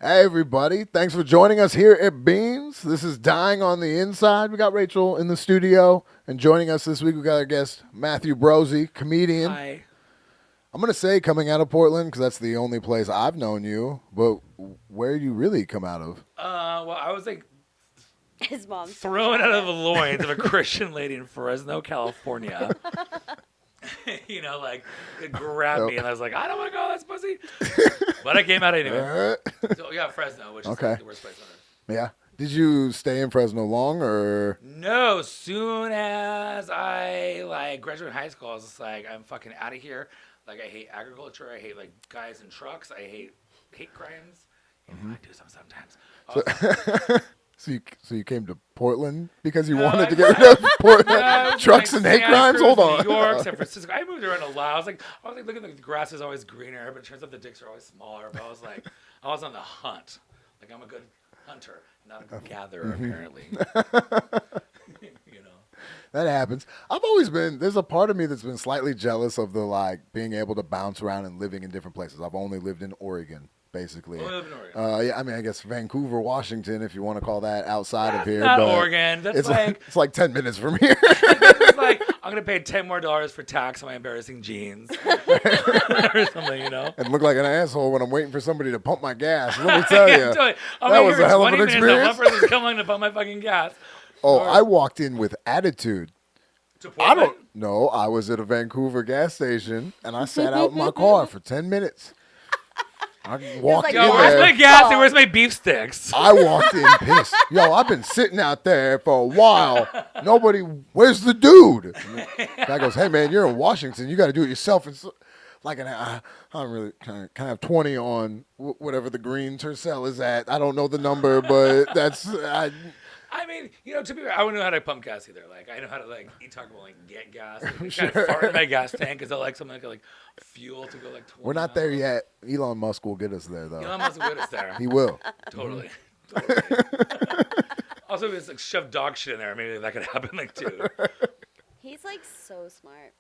Hey, everybody. Thanks for joining us here at Beans. This is Dying on the Inside. We got Rachel in the studio, and joining us this week, we got our guest, Matthew Brose, comedian. Hi. I'm going to say coming out of Portland because that's the only place I've known you, but where do you really come out of? Well, I was like His mom's thrown out of the loins of a Christian lady in Fresno, California. Like it grabbed me, and I was like, I don't want to go. That's pussy. But I came out anyway. So yeah, Fresno, which is like the worst place on earth. Yeah. Did you stay in Fresno long, or? No. Soon as I graduated high school, I was just like, I'm fucking out of here. Like I hate agriculture. I hate like guys in trucks. I hate crimes. I do some sometimes. So you came to Portland because you wanted to get rid of Portland trucks and hate crimes? Hold on. New York, San Francisco. I moved around a lot. I was like looking like the grass is always greener, but it turns out the dicks are always smaller. But I was on the hunt. Like I'm a good hunter, not a gatherer, apparently. That happens. There's a part of me that's been slightly jealous of the being able to bounce around and living in different places. I've only lived in Oregon, basically. Only lived in Oregon. Yeah, I mean, I guess Vancouver, Washington, if you want to call that outside of here. Not but Oregon. That's it's like 10 minutes from here. It's like I'm gonna pay $10 more for tax on my embarrassing jeans or something, And look like an asshole when I'm waiting for somebody to pump my gas. Let me tell you, that was a hell of an experience. One person's coming to pump my fucking gas. Oh, I walked in with attitude. To Portland? I don't know. I was at a Vancouver gas station, and I sat out in my car for 10 minutes. I walked in where's there. my gas and where's my beef sticks? I walked in pissed. Yo, I've been sitting out there for a while. Nobody, where's the dude? And the guy goes, hey, man, you're in Washington. You got to do it yourself. It's like I'm really kind of have 20 on whatever the green tercel is at. I don't know the number, but that's... I mean, to be fair, I wouldn't know how to pump gas either. Like, I know how to eat Taco Bell and get gas. Sure. Kind of fart in my gas tank because I like something like fuel to go 20 We're not there miles. yet. Elon Musk will get us there, though. Elon Musk will get us there. He will. Totally. Also, if it's shove dog shit in there, maybe that could happen too. He's so smart.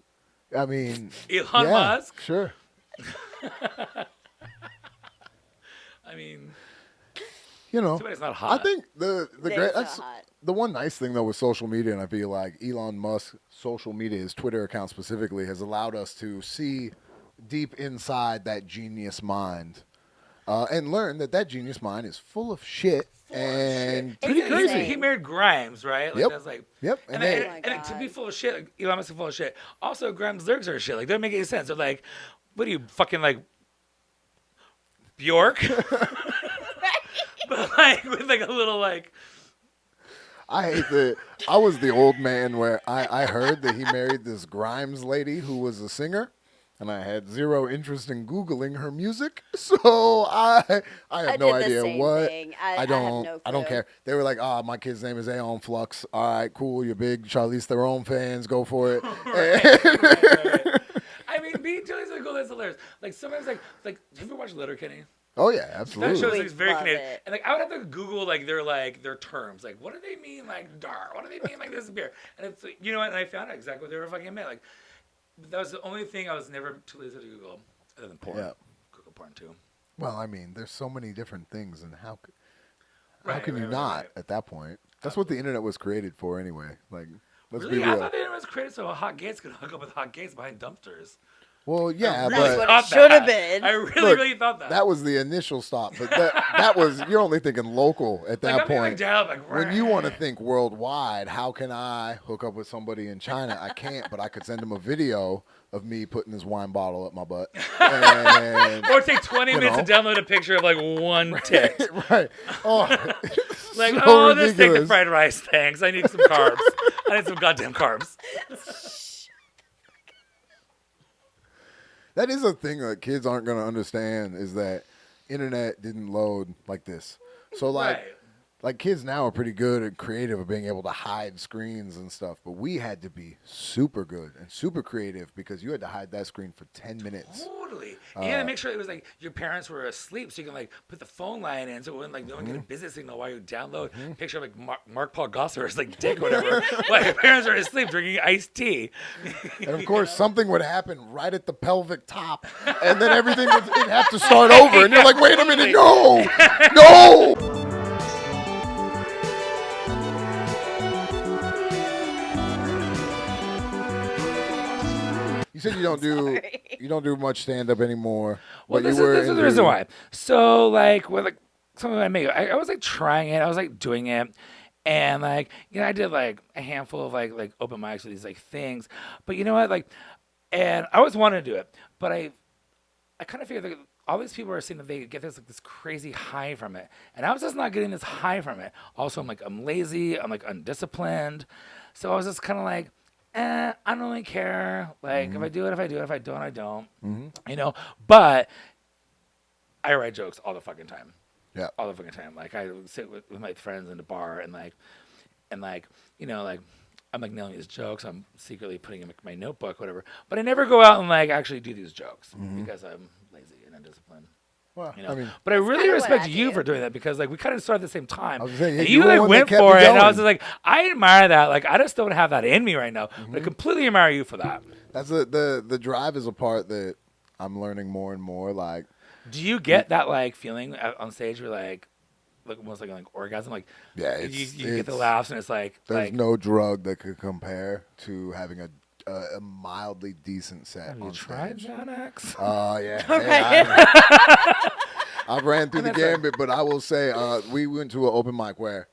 I mean, Elon Musk? Sure. I mean... Somebody's not hot. I think that's hot. the one nice thing though with social media, and I feel like Elon Musk's social media, his Twitter account specifically, has allowed us to see deep inside that genius mind, and learn that genius mind is full of shit and pretty crazy. He married Grimes, right? Yep. That's Yep. And to be full of shit, Elon Musk is full of shit. Also, Grimes' lyrics are shit. They don't make any sense. They're what are you fucking Bjork? But with a little I hate that. I was the old man where I heard that he married this Grimes lady who was a singer, and I had zero interest in Googling her music, so I have no idea what. I don't care. They were like, my kid's name is Aeon Flux. All right, cool. You're big Charlize Theron fans. Go for it. right. I mean, being Charlize Theron, that's hilarious. Sometimes have you ever watched Letterkenny? Oh yeah, absolutely. That shows very Canadian. It. And I would have to Google their terms. What do they mean dar? What do they mean this beer? And it's and I found out exactly what they were fucking meant. That was the only thing I was never too lazy to Google, other than porn. Yeah. Google porn too. Well, I mean, there's so many different things, and how can you not not at that point? That's what the internet was created for, anyway. Let's really? be I real. thought the internet was created so hot gays could hook up with hot gays behind dumpsters. Well, yeah, That's but what it should have been. I really thought that. That was the initial stop, but that was you're only thinking local at that point. When you want to think worldwide, how can I hook up with somebody in China? I can't, but I could send them a video of me putting this wine bottle up my butt. And, or take 20 minutes to download a picture of one tit. Right. Oh, this take the fried rice, thanks. I need some carbs. I need some goddamn carbs. That is a thing that kids aren't going to understand is that internet didn't load like this. So like kids now are pretty good and creative at being able to hide screens and stuff, but we had to be super good and super creative because you had to hide that screen for 10 minutes. Totally. And you had to make sure it was like your parents were asleep so you can like put the phone line in so it wouldn't like no one get a business signal while you download a picture of like Mark Paul Gosselaar's like dick or whatever while your parents are asleep drinking iced tea. And of course, something would happen right at the pelvic top, and then everything would it'd have to start over. And you're like, wait a minute, no, no. You said you don't do much stand up anymore. Well, but this is the reason why. So like with like something I made, I was like trying it, I was like doing it. And like, you know, I did like a handful of like open mics with these like things. But you know what? Like, and I always wanted to do it, but I kind of figured like all these people are saying that they get this crazy high from it, and I was just not getting this high from it. Also, I'm lazy, I'm like undisciplined, so I was just kind of like, I don't really care. Like if I do it, if I do it, if I don't, I don't. You know, but I write jokes all the fucking time. Yeah. All the fucking time. Like I would sit with my friends in the bar and you know, like I'm like nailing these jokes. I'm secretly putting in my notebook, whatever. But I never go out and like actually do these jokes because I'm lazy and undisciplined. Well, You know? I mean, but I really kinda what respect I you do. for doing that because like we kind of started at the same time. I was saying, and you you were the like one that went kept for me it, and I was going. just like, I admire that. Like I just don't have that in me right now. But I completely admire you for that. that's the drive is a part that I'm learning more and more. Like, Do you get that like feeling on stage where like almost like an orgasm? Like yeah, you it's, get the it's- laughs and it's like There's no drug that could compare to having a mildly decent set have you on tried stage. Xanax? Yeah. Hey, I've ran through the And that's like- gambit, but I will say we went to an open mic where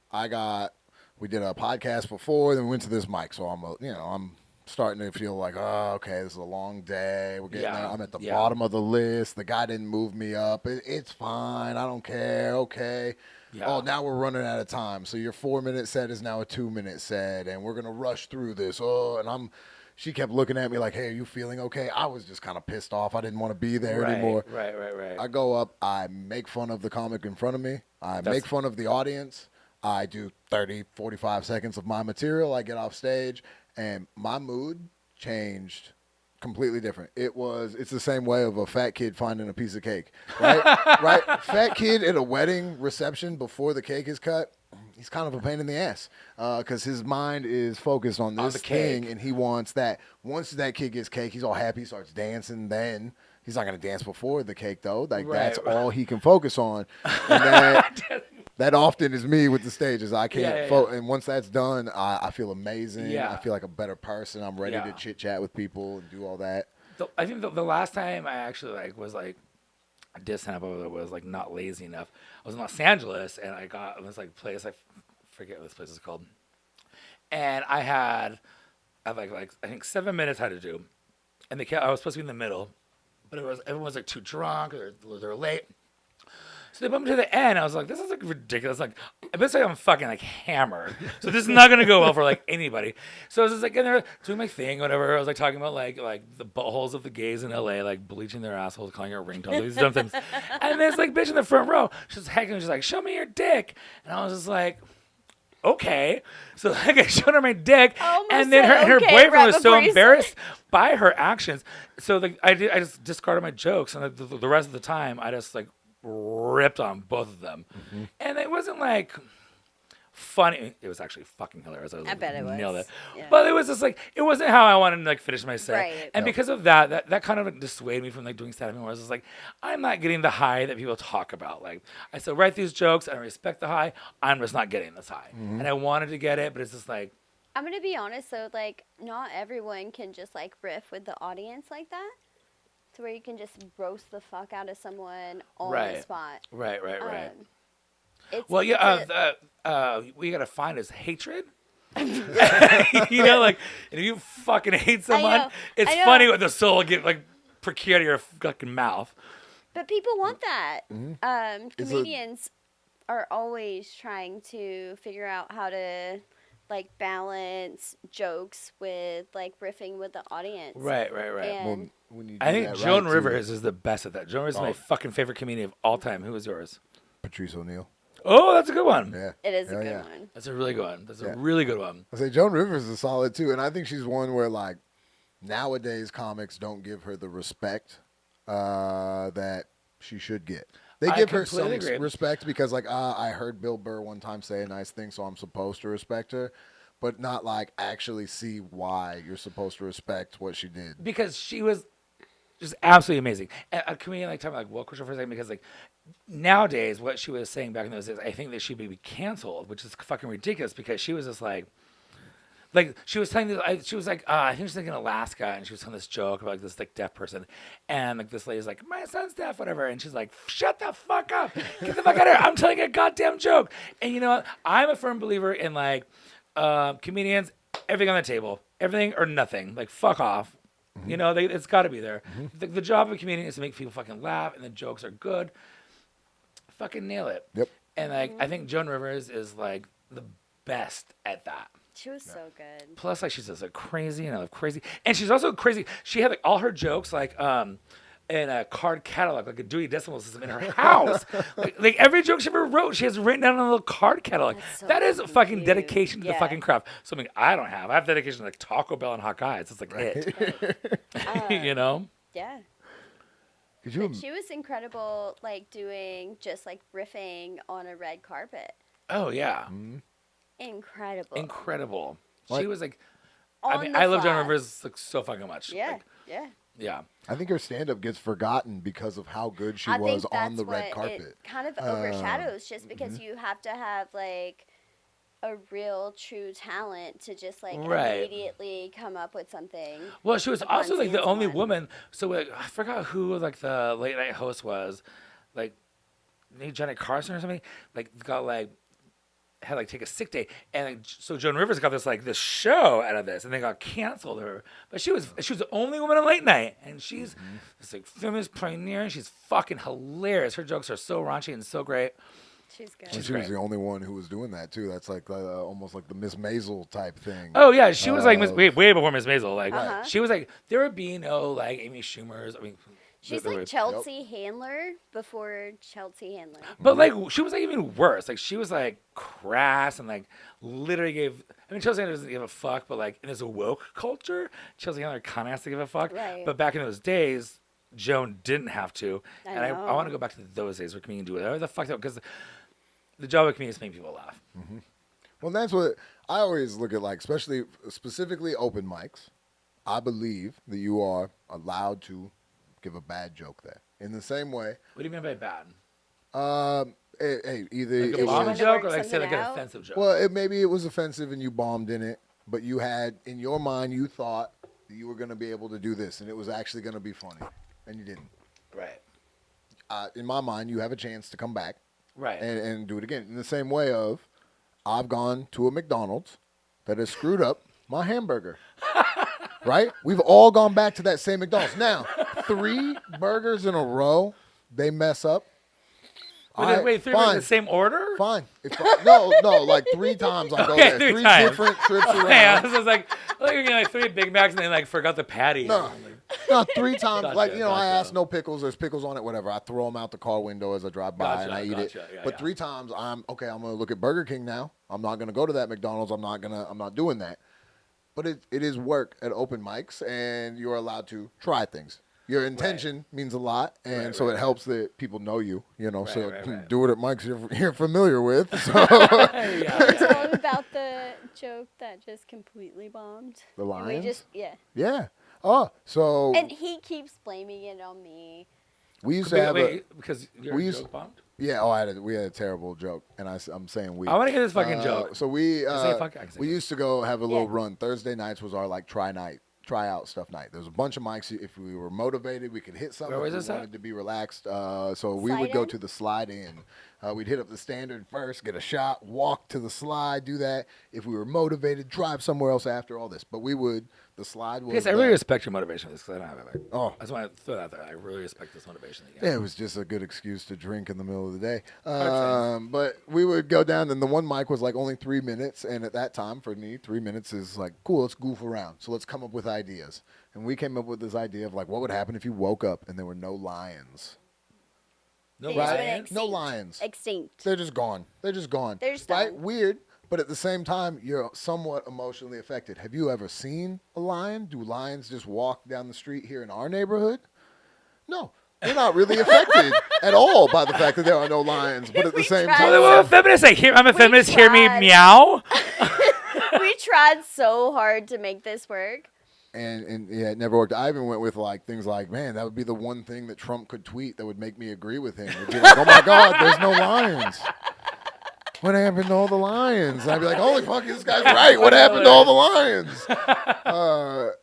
we did a podcast before, then we went to this mic, so I'm starting to feel like, oh, okay, this is a long day. We're getting there. I'm at the bottom of the list. The guy didn't move me up. It's fine. I don't care. Okay. Yeah. Oh, now we're running out of time. So your 4-minute set is now a 2-minute set, and we're gonna rush through this. Oh, and she kept looking at me like, hey, are you feeling okay? I was just kind of pissed off. I didn't want to be there anymore. Right. I go up. I make fun of the comic in front of me. I make fun of the audience. I do 30, 45 seconds of my material. I get off stage, and my mood changed completely different. It's the same way of a fat kid finding a piece of cake, right? Right? Fat kid at a wedding reception before the cake is cut. He's kind of a pain in the ass because his mind is focused on this the cake. thing, and he wants that. Once that kid gets cake, he's all happy, he starts dancing. Then he's not going to dance before the cake, though. Like that's all he can focus on. And that often is me with the stages. I can't. And once that's done, I feel amazing. Yeah. I feel like a better person. I'm ready to chit chat with people and do all that. I think the last time I actually I did stand up was like not lazy enough. I was in Los Angeles and I got this like place, I forget what this place is called. And I had like I think 7 minutes I had to do. And I was supposed to be in the middle, but everyone was like too drunk or they're late. So they put me to the end. I was like, this is like ridiculous. Like, basically I'm fucking like hammered. So this is not gonna go well for like anybody. So I was just like in there doing my thing, whatever. I was like talking about like the buttholes of the gays in LA, like bleaching their assholes, calling her ringtones, these dumb things. And this like bitch in the front row, she's heckling, she's like, show me your dick. And I was just like, okay. So like I showed her my dick, and then her boyfriend was so embarrassed by her actions. So like I just discarded my jokes, and the rest of the time I just like ripped on both of them. And it wasn't like funny. It was actually fucking hilarious. I bet it was. Nailed it. Yeah. But it was just like, it wasn't how I wanted to like finish my set. Right. And because of that kind of like dissuaded me from like doing stand-up anymore. I was just like, I'm not getting the high that people talk about. Like I still write these jokes and I respect the high. I'm just not getting this high. And I wanted to get it, but it's just like, I'm gonna be honest though, like not everyone can just like riff with the audience like that. To where you can just roast the fuck out of someone on the spot. Right. It's, Well, what you gotta find is hatred. You know, like, and if you fucking hate someone, it's I know. funny what the soul will get like procured out of your fucking mouth. But people want that. It's Comedians are always trying to figure out how to like balance jokes with like riffing with the audience. Right. And When you do I think that Joan right, too. Rivers is the best at that. Joan Rivers is my fucking favorite comedian of all time. Who was yours? Patrice O'Neal. Oh, that's a good one. Yeah. It is a Hell good yeah. one. That's a really good one. That's Yeah. a really good one. I say Joan Rivers is solid too, and I think she's one where like nowadays comics don't give her the respect that she should get. They I give her some completely agree. respect because like I heard Bill Burr one time say a nice thing, so I'm supposed to respect her, but not like actually see why you're supposed to respect what she did. Because she was just absolutely amazing. And a comedian like talking about like woke culture for a second, because like nowadays what she was saying back in those days, I think that she would be canceled, which is fucking ridiculous because she was just like she was telling this, she was like I think she was like in Alaska and she was telling this joke about like this like deaf person, and like this lady's like, my son's deaf, whatever, and she's like, shut the fuck up, get the fuck out of here, I'm telling a goddamn joke. And you know what? I'm a firm believer in like comedians, everything on the table, everything or nothing, like fuck off. You know, it's got to be there. The job of a comedian is to make people fucking laugh, and the jokes are good. Fucking nail it. Yep. And like, I think Joan Rivers is like the best at that. She was so good. Plus, like, she's just like crazy, and I love crazy, and she's also crazy. She had like all her jokes like in a card catalog, like a Dewey Decimal System in her house. like every joke she ever wrote, she has written down on a little card catalog. That's so that is fucking fucking cute. dedication to the Yeah. fucking craft. Something I don't have. I have dedication to like Taco Bell and Hot Guys. It's like it. You know? Yeah. Could you? But she was incredible, like doing just like riffing on a red carpet. Oh yeah, Incredible. incredible. Like- She was like, On I mean, the I love Joan fly. Rivers like so fucking much. Yeah. Like, Yeah. yeah. I think her stand-up gets forgotten because of how good she I was think on that's the red what carpet. it kind of overshadows just because you have to have like a real true talent to just like Right. immediately come up with something. Well, she was upon also like seeing the only someone. woman. So like, I forgot who like the late night host was, like maybe Johnny Carson or something. Like got like had like take a sick day, and like, so Joan Rivers got this show out of this, and they got canceled her. But she was the only woman on late night, and she's this like feminist pioneer, and she's fucking hilarious. Her jokes are so raunchy and so great. She's good. And She's she was great. the only one who was doing that too. That's like almost like the Miss Maisel type thing. Oh yeah, she was like way before Miss Maisel. Like Uh-huh. she was like there would be no like Amy Schumer's. I mean, She's there like was- Chelsea Handler before Chelsea Handler. But like she was like even worse. Like she was like crass and like literally gave. I mean, Chelsea Handler doesn't give a fuck, but like in this woke culture, Chelsea Handler kind of has to give a fuck. Right. But back in those days, Joan didn't have to. I And I know. want to go back to those days where comedians do whatever the fuck they because the job of comedians is making people laugh. Well, that's what I always look at, like, specifically open mics. I believe that you are allowed to give a bad joke there. In the same way, What do you mean by bad? either Like it a you bombing wanna was, joke or work like say like something an out? offensive joke? well, maybe it was offensive and you bombed in it, but you had in your mind you thought that you were going to be able to do this and it was actually going to be funny, and you didn't. Right. In my mind, you have a chance to come back Right. and do it again. In the same way of, I've gone to a McDonald's that has screwed up my hamburger. Right? We've all gone back to that same McDonald's. Now, 3 burgers in a row, they mess up. Wait, three fine, in the same order? Fine. No, like 3 times I go Okay, there. 3 3 times. different trips around. Yeah, this was like you're getting like 3 Big Macs and then like forgot the patty. No. No, 3 times. Gotcha, like, I gotcha. ask no pickles. There's pickles on it, whatever. I throw them out the car window as I drive by Gotcha, and I eat it. gotcha. Yeah, But yeah. 3 times I'm going to look at Burger King now. I'm not going to go to that McDonald's. I'm not doing that. But it is work at open mics, and you're allowed to try things. Your intention means a lot, and Right, so right, it helps that people know you, so right. do it at mics you're familiar with. So Tell them about the joke that just completely bombed. The And Lions? We just yeah. Oh, so And he keeps blaming it on me. we used to have because you're we a used- joke bombed? we had a terrible joke, and I'm saying we. I want to hear this fucking joke. So we say fuck, I can say we fuck. used to go have a little Yeah. run. Thursday nights was our like tryout stuff night. There was a bunch of mics. If we were motivated, we could hit something. Where If was we this wanted at? to be relaxed. So we Slide would go in? to the slide in. We'd hit up the standard first, get a shot, walk to the slide, do that. If we were motivated, drive somewhere else after all this. But the slide was. Yes, I really respect your motivation for this because I don't have it. Like, Oh. I just want to throw that out there. I really respect this motivation. That you Yeah, have. it was just a good excuse to drink in the middle of the day. Hard But we would go down, and the one mic was like only 3 minutes. And at that time, for me, 3 minutes is like, cool, let's goof around. So let's come up with ideas. And we came up with this idea of like, what would happen if you woke up and there were no lions? No They just went lions? extinct. No lions. Extinct. They're just gone. They're just gone. They're just right? gone. Weird, but at the same time, you're somewhat emotionally affected. Have you ever seen a lion? Do lions just walk down the street here in our neighborhood? No. We're not really affected at all by the fact that there are no lions, but at the We same tried. time, Well, a feminist, I'm a feminist, hear me tried. meow. We tried so hard to make this work. and yeah, it never worked. I even went with like things like, man, that would be the one thing that Trump could tweet that would make me agree with him. It'd be like, oh my God, there's no lions. What happened to all the lions? And I'd be like, holy fuck, this guy's right. What happened to all the lions?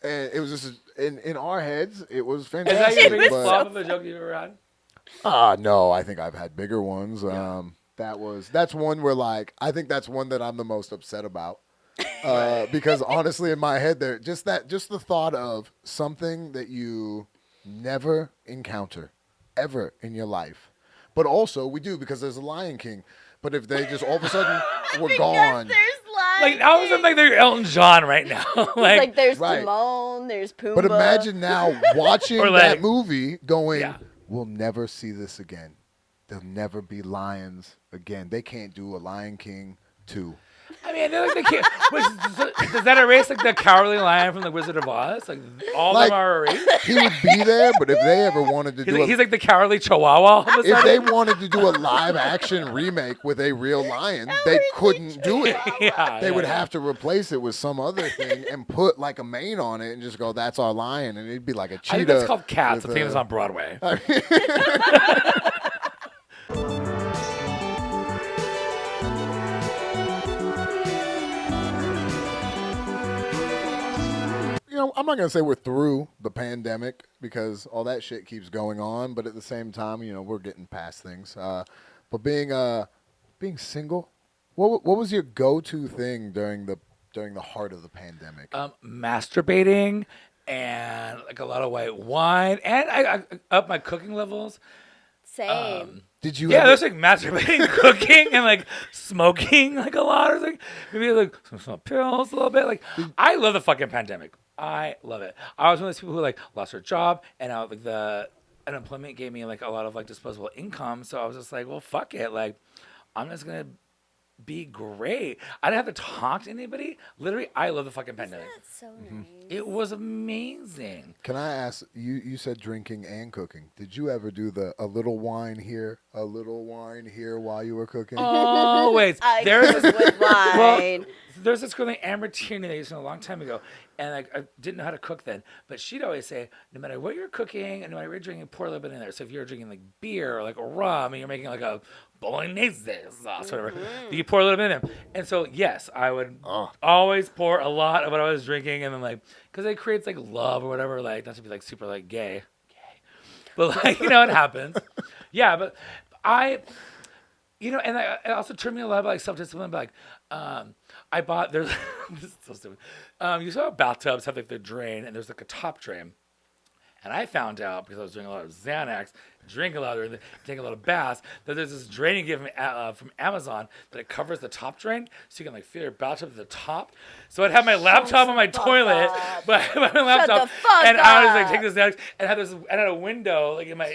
And it was just in our heads, it was Is fantastic. that your biggest but- flop of a joke you've ever had? No, I think I've had bigger ones. That's one where like I think that's one that I'm the most upset about. Because honestly, in my head, just the thought of something that you never encounter ever in your life, but also we do because there's a Lion King. But if they just all of a sudden were Because gone, there's lions. Like, I was like they're Elton John right now. Like there's Right. Timon, there's Pumbaa. but imagine now watching Or like- that movie, going, Yeah. we'll never see this again. There'll never be lions again. They can't do a Lion King 2. I mean, they're like the kid. Does that erase like the cowardly lion from the Wizard of Oz? Like all of Like- them are erased. He would be there, but if they ever wanted to He's like the cowardly chihuahua. All of a if sudden. they wanted to do a live action remake with a real lion, they couldn't do it. Yeah, They would yeah. have to replace it with some other thing and put like a mane on it and just go, that's our lion. And it'd be like a cheetah. I think that's called Cats. with The thing is a- on Broadway. You know, I'm not going to say we're through the pandemic because all that shit keeps going on. But at the same time, you know, we're getting past things. But being single, what was your go-to thing during the heart of the pandemic? Masturbating and like a lot of white wine, and I up my cooking levels. Same. Did you Yeah, ever, there's like masturbating, cooking, and like smoking like a lot, or like maybe like some pills a little bit. Like I love the fucking pandemic. I love it. I was one of those people who like lost their job, and like the unemployment gave me like a lot of like disposable income. So I was just like, well, fuck it. Like I'm just gonna be great. I didn't have to talk to anybody. Literally, I love the fucking pandemic. That's so nice. It was amazing. Can I ask you said drinking and cooking. Did you ever do a little wine here while you were cooking? Oh wait, I there's cook this with wine. There's this girl named Amber Tierney that I used to know a long time ago, and like I didn't know how to cook then, but she'd always say, no matter what you're cooking and no matter what you're drinking, pour a little bit in there. So if you're drinking like beer or like a rum and you're making like a bolognese sauce, whatever, you pour a little bit in there. And so yes, I would always pour a lot of what I was drinking, and then like because it creates like love or whatever, like not to be like super like gay, but like you know it happens. Yeah, but and it also turned me a lot about like self-discipline. But like, I bought there's this is so stupid. You saw bathtubs have like the drain, and there's like a top drain. And I found out because I was doing a lot of Xanax, drinking a lot of, taking a lot of baths, that there's this draining kit from Amazon that it covers the top drain, so you can like fill your bathtub to the top. So I'd have my laptop on my toilet, but I had my laptop, the fuck and I was like up. take this Xanax and have this, and I had a window like in my.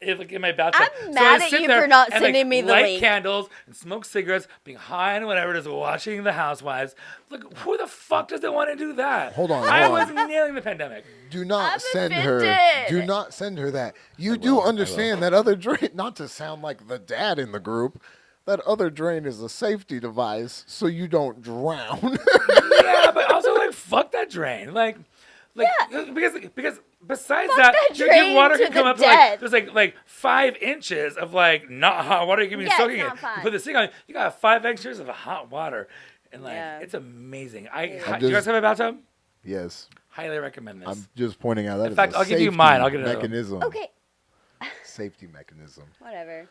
In my bathtub. I'm So I mad would at sit you there for not and, sending me the light link. candles and smoke cigarettes, being high and whatever, just watching The Housewives. Like, who the fuck doesn't want to do that? Hold on, I hold was on. nailing the pandemic. Do not I'm send her. offended. Do not send her that. You do understand that other drain. Not to sound like the dad in the group, that other drain is a safety device so you don't drown. Yeah, but also like fuck that drain. Like because besides Fuck that, that your drain water to can come the up to like dead. there's like 5 inches of like not hot water you can be Yeah, soaking it's in. not fine. You put this thing on, you got 5 inches of hot water, and like Yeah. it's amazing. I'm Do you just- guys have a bathtub? Yes, Highly recommend this. I'm just pointing out that. In fact, is a I'll give you safety mine. I'll get another one. mechanism. Okay, Safety mechanism. whatever.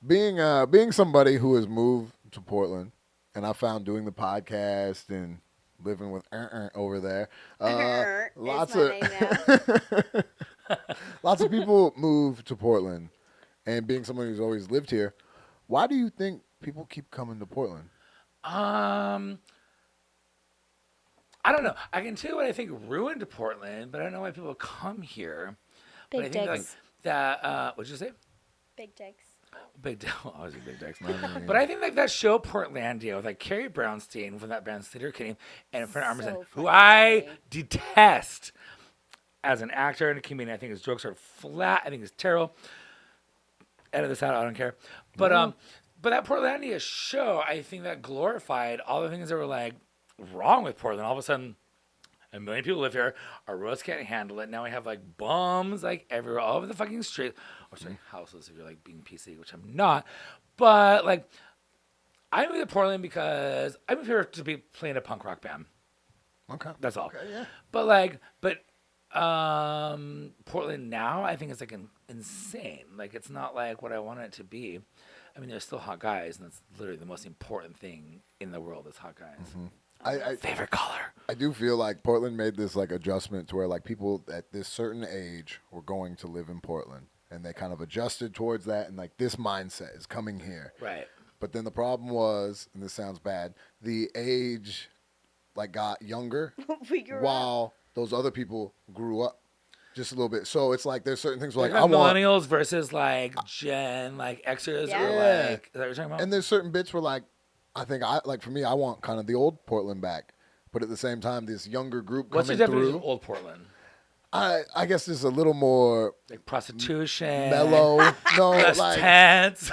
Being somebody who has moved to Portland, and I found doing the podcast and living with over there. Lots It's my name now. lots of people move to Portland, and being someone who's always lived here, why do you think people keep coming to Portland? I don't know. I can tell you what I think ruined Portland, but I don't know why people come here. But I Big think like dicks. that. What'd you say? Big dicks. Big Dick. Always a Big Dicks. But I think like that show Portlandia with like Carrie Brownstein from that band Theater King and Fred Armisen, So who fucking I funny. detest as an actor and a comedian. I think his jokes are flat. I think it's terrible. Edit this out. I don't care. But that Portlandia show, I think that glorified all the things that were like wrong with Portland. All of a sudden, a million people live here. Our roads can't handle it. Now we have like bums like everywhere, all over the fucking street. Or sorry, houses if you're like being PC, which I'm not. But like, I moved to Portland because I moved here to be playing a punk rock band. Okay. That's all. Okay, yeah. But Portland now, I think it's like insane. Like it's not like what I want it to be. I mean, there's still hot guys, and that's literally the most important thing in the world is hot guys. I Favorite color. I do feel like Portland made this like adjustment to where like people at this certain age were going to live in Portland, and they kind of adjusted towards that, and like this mindset is coming here. Right. But then the problem was, and this sounds bad, the age like got younger We grew up. while those other people grew up just a little bit. So it's like there's certain things where, Like like I want, millennials versus like Gen, like Xers, Yeah. or Yeah. like, is that what you're talking about? and there's certain bits where like I think I like for me I want kind of the old Portland back, but at the same time this younger group What's your coming definition through. of old Portland? I guess it's a little more Like prostitution, mellow. No, less like tense.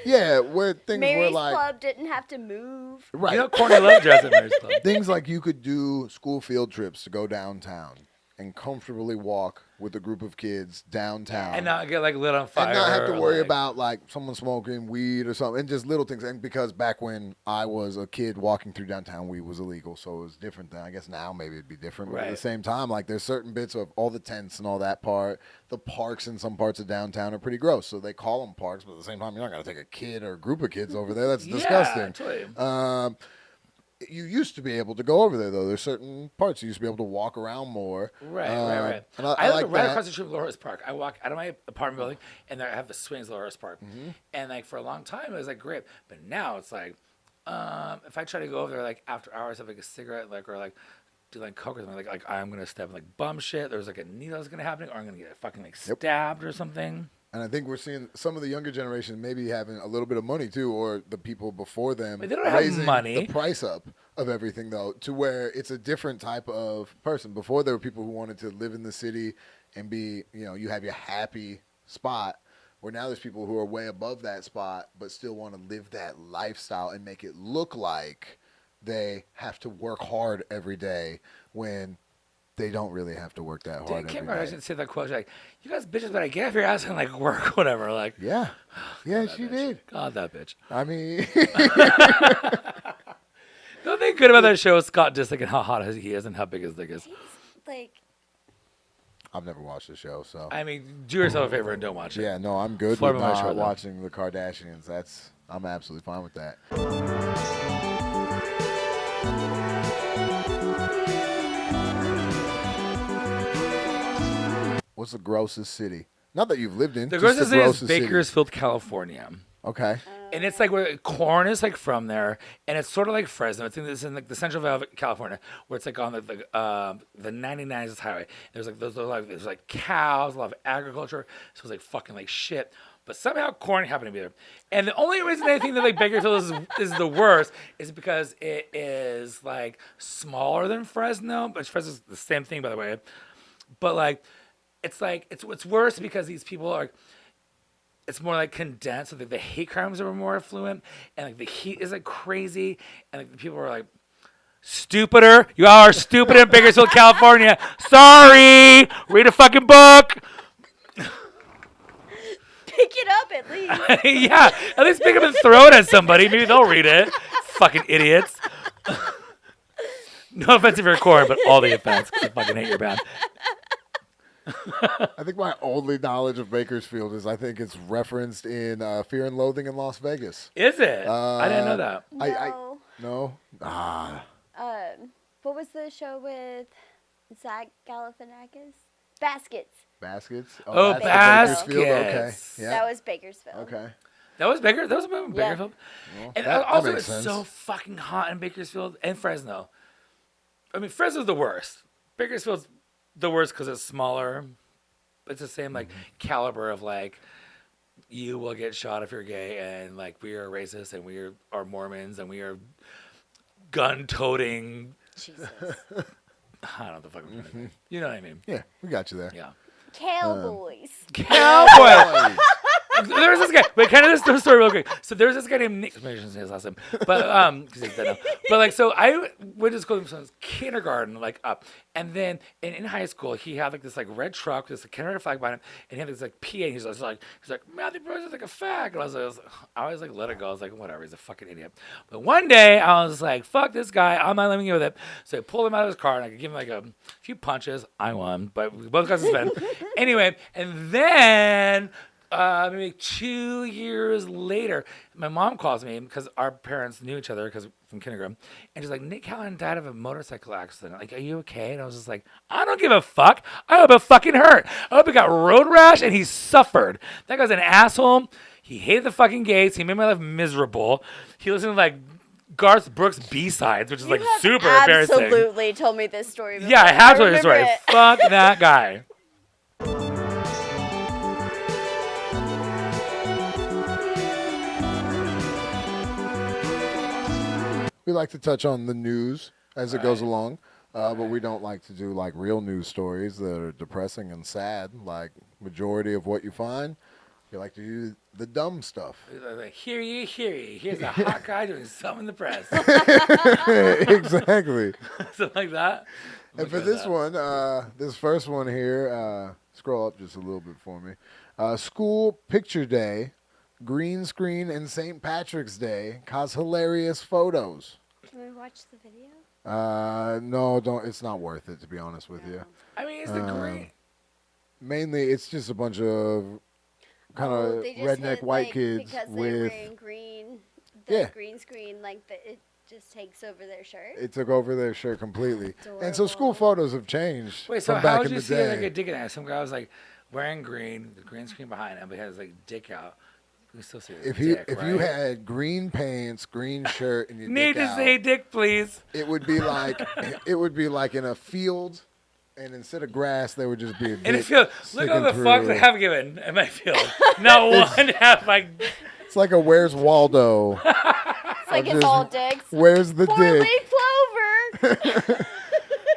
yeah, where things were Mary's like Club didn't have to move. right. You know, Courtney loved dressing Mary's Club. Things like you could do school field trips to go downtown and comfortably walk with a group of kids downtown. And not get like lit on fire. And not have to or, worry like- about like someone smoking weed or something, and just little things. And because back when I was a kid walking through downtown, weed was illegal, so it was different. Then I guess now maybe it'd be different. But at the Right. same time, like there's certain bits of all the tents and all that part. The parks in some parts of downtown are pretty gross, so they call them parks. But at the same time, you're not gonna take a kid or a group of kids over there. That's Yeah, disgusting. totally. You used to be able to go over there though. There's certain parts you used to be able to walk around more. Right. And I live like right that. across the street from Loras Park. I walk out of my apartment building, and there I have the swings at Loras Park. Mm-hmm. And like for a long time, it was like great, but now it's like, if I try to go over there like after hours, have like a cigarette, like or like do like coke or something, like I'm gonna step in like bum shit. There's like a needle that's gonna happen, or I'm gonna get fucking like stabbed or something. And I think we're seeing some of the younger generation maybe having a little bit of money too, or the people before them But they don't have raising money. the price up of everything though, to where it's a different type of person. Before there were people who wanted to live in the city and be, you have your happy spot. Where now there's people who are way above that spot, but still want to live that lifestyle and make it look like they have to work hard every day when they don't really have to work that hard Dude, every Kim day. Kardashian said that quote. She's like, "You guys bitches better get off your ass and like work, whatever." Like, Yeah, yeah, that she bitch. did. God, that bitch. I mean, The only thing good about that show is Scott Disick and how hot he is and how big his dick is. He's like, I've never watched the show, so I mean, do yourself a favor and don't watch it. yeah, no, I'm good Floor with my not shoulder. watching the Kardashians. I'm absolutely fine with that. What's the grossest city? Not that you've lived in. The just grossest city is grossest city. Bakersfield, California. Okay. And it's like where corn is like from there, and it's sort of like Fresno. It's in like the Central Valley of California, where it's like on the 99 highway. There's like there's like cows, a lot of agriculture, so it's like fucking like shit. But somehow corn happened to be there, and the only reason I think that like Bakersfield is the worst is because it is like smaller than Fresno, but Fresno's the same thing by the way. But like it's worse because these people are. It's more like condensed, so the hate crimes are more affluent, and like the heat is like crazy, and like the people are like, stupider. You all are stupid in Bakersfield, California. Sorry. Read a fucking book. pick it up at least. Yeah, at least pick up and throw it at somebody. Maybe they'll read it. Fucking idiots. No offense if you're corn, but all the offense. 'Cause I fucking hate your band. I think my only knowledge of Bakersfield is I think it's referenced in Fear and Loathing in Las Vegas. Is it? I didn't know that. No. No? Ah. What was the show with Zach Galifianakis? Baskets. Baskets? Oh, that's the Baskets. Bakersfield? Okay. Yeah. That was Bakersfield. Okay. That was bigger. That was Yeah. Bakersfield. Well, And that also, makes it's sense. so fucking hot in Bakersfield and Fresno. I mean, Fresno's the worst. Bakersfield's the worst because it's smaller. It's the same like caliber of like, you will get shot if you're gay, and like we are racist, and we are Mormons, and we are gun-toting. Jesus. I don't know the fuck I'm trying to say. You know what I mean? Yeah, we got you there. Yeah. Cowboys. Cowboy. There's this guy. Wait, kind of this story real quick. So there's this guy named Nick. Maybe I shouldn't say his last name, but because he's dead now. But like, so I went to school since kindergarten, like up, and then in high school he had like this like red truck, this like, Confederate flag behind him, and he had this like PA. And he's like Matthew Brose is like a fag, and I always like let it go. I was like, whatever, he's a fucking idiot. But one day I was like, fuck this guy, I'm not letting you with it. So I pulled him out of his car and I could give him like a few punches. I won, but we both got suspended. Anyway, and then. Maybe 2 years later, my mom calls me because our parents knew each other from kindergarten, and she's like, Nick Callan died of a motorcycle accident. Like, are you okay? And I was just like, I don't give a fuck. I hope it fucking hurt. I hope he got road rash and he suffered. That guy's an asshole. He hated the fucking gays. He made my life miserable. He listened to like Garth Brooks B-sides, which is like super embarrassing. Absolutely told me this story before. Yeah, I have told you this remember story. it. Fuck that guy. We like to touch on the news as it goes along, but we don't like to do like real news stories that are depressing and sad. Like majority of what you find, we like to do the dumb stuff. Like, hear ye, hear ye. Here's a hot guy doing something in the press. Exactly. Something like that. And for this one, this first one here, scroll up just a little bit for me. School picture day, green screen, and St. Patrick's Day cause hilarious photos. Can we watch the video? No, don't. It's not worth it, to be honest with you. I mean, it's the green. Mainly, it's just a bunch of kind of They just redneck hit, white like, kids because with. they're wearing green. The Yeah. green screen, like it just takes over their shirt. It took over their shirt completely, and so school Adorable. photos have changed Wait, so from how back would in you the see day. like a dick in that? Some guy was like wearing green, the green screen behind him, but he has like dick out. We still see his if dick, you right? had green pants, green shirt, and your Need dick to out, say dick, please. it would be like in a field, and instead of grass, there would just be a dick And it feels. Look at the fucks through. I have given in my field. Not one have like. It's like a Where's Waldo? It's like it's just- all dicks. Where's the dick? Four-leaf clover.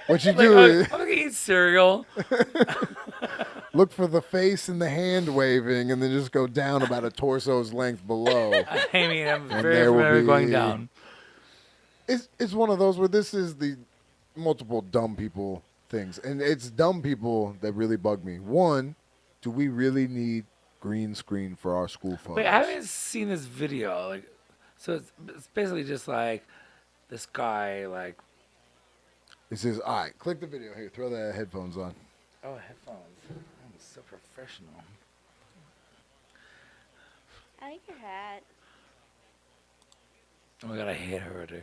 What you Like, do is I'm gonna eat cereal. look for the face and the hand waving, and then just go down about a torso's length below. I mean, I'm And very there will familiar be- going down. It's one of those where this is the multiple dumb people things, and it's dumb people that really bug me. One, do we really need green screen for our school photos? Wait, I haven't seen this video. Like, so it's basically just like this guy, like, It says, all right, click the video here. Throw the headphones on. oh, headphones. I'm so professional. I like your hat. Oh my god, I hate her already.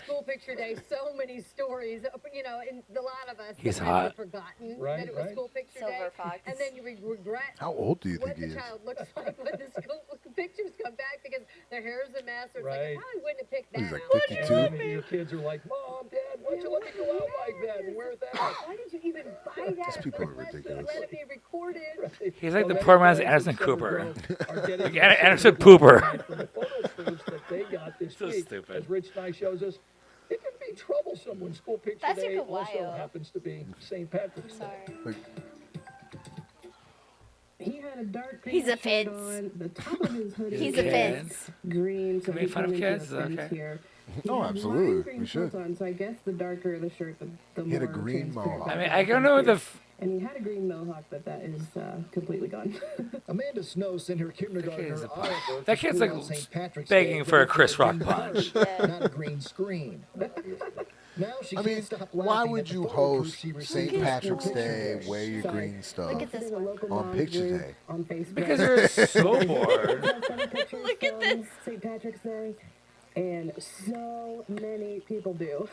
School picture day, so many stories. And a lot of us He's have hot. forgotten Right, that it was right. school picture Silver day. fox. And then you regret How old do you what think he the is? child looks like when the school pictures come back because their hair is a mess. Or it's like, Right. I probably wouldn't have picked that He's like out. 52. Your kids are like, Mom, Dad, why'd you let me go out like that and wear that? Why did you even buy that? These people are Let ridiculous. it be recorded. He's like the many poor man's parents Anderson and some Cooper. girls are getting Like Anderson Pooper. From the photo footage that they got this So week, stupid. as Rich Nye shows us, it can be troublesome when school picture That day took a also while. happens to be St. Patrick's Day. Sorry. He had a dark green He's a shirt fence. on. The top of his hoodie He's a was fence. green, so Can we make he fun of turned into kids? a Is that fence okay? here. Oh, He had absolutely. lime green We should. shorts on, so I guess the darker the shirt, the He more had a green transparent mohawk. I the mean, I don't know background the. is. And he had a green mohawk, but that is completely gone. Amanda Snow sent her kindergartner kid's a punk. Oliver That to kid's school like on St. Patrick's begging Day for a ready Chris Rock green punch. carpet, not a green screen. Now she I can't mean, stop why laughing would at the you photo host proof she received St. at Patrick's school Day, picture wear your Sorry. green stuff Look at this A one. local on mom's picture group day? on Facebook. Because you're so bored. Look at this. St. Patrick's Day. And so many people do.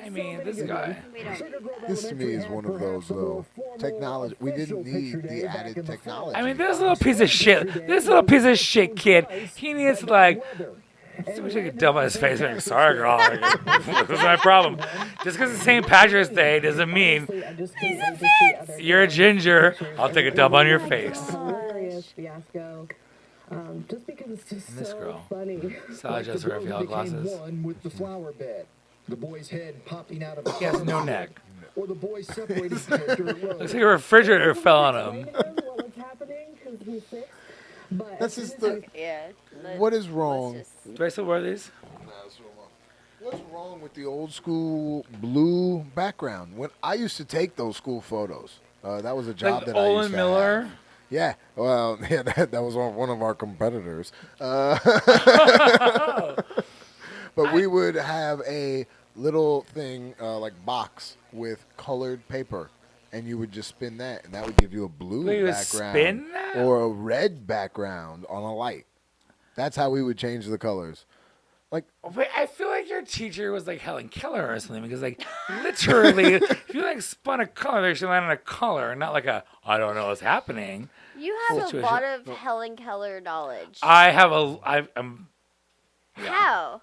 I mean, this guy. We don't. This to me is one of those though. Technology. We didn't need the added technology. I mean, this little piece of shit. This little piece of shit kid. He needs to like. So we should get dumb on his face. Like, sorry, girl. Like, what's my problem? Just because it's St. Patrick's Day doesn't mean you're a ginger. I'll take a dump on your face. Hilarious fiasco. Just because it's just This so girl. funny. Salad just Raphael glasses. One with the flower bed. The boy's head popping out of a He has no neck. or the boy separated character at Looks like a refrigerator fell on him. What was happening? Because he's 6. But That's just the. Yeah. What is wrong? Do I still wear these? What's wrong with the old school blue background? When I used to take those school photos, that was a job Like that I used Olin to Miller. have. Yeah, well, yeah, that was one of our competitors. But we would have a little thing like box with colored paper, and you would just spin that, and that would give you a blue Wait, you would background spin that? or a red background on a light. That's how we would change the colors. Like, Wait, I feel like your teacher was like Helen Keller or something because, like, literally, if you like spun a color, they should land on a color, not like a I don't know what's happening. You have Situation. a lot of Helen Keller knowledge. I'm. How?